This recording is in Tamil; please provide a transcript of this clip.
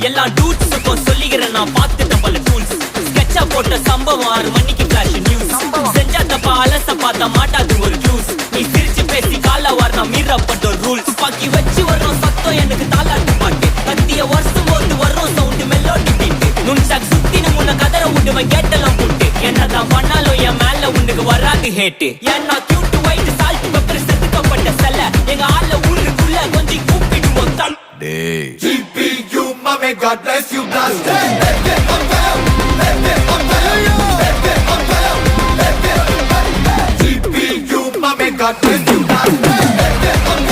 எல்லா டூட்ஸுக்கும் சொல்லிக்கிறேன் நான் பார்த்துட்ட பல டூல்ஸ். ஸ்கெட்சா போட்ட சம்பவம் 6 மணிக்கு ஃபிளாஷ் நியூஸ். செஞ்சா தப்பா அலச பார்த்தா மாட்டாது ஒரு ஜூஸ். நீ சிரிச்சு பேசி கால வாரினா மீறப்பட்ட ரூல்ஸ். துப்பாக்கி வச்சு வர்றோம் சத்தம் எனக்கு தாளாட்டு பாட்டு. கத்திய வருஷம் போது வர்றோம் சவுண்டு மெலோடி பீட்டு. நுண்சாக் சுத்தின முன்ன கதற விடுவேன் கேட்டெல்லாம் போட்டு. என்னதான் பண்ணாலும் என் மேல உனக்கு வராது ஹேட்டு. ஏன்னா கியூட் ஒயிட் சால்ட் பெப்பர் செதுக்கப்பட்ட செல்ல. எங்க ஆள ஊருக்குள்ள கொஞ்சம் கூப்பிடுவோம் தம். GPU, mommy, God bless you, blast it. GPU, mommy, God bless you, blast it.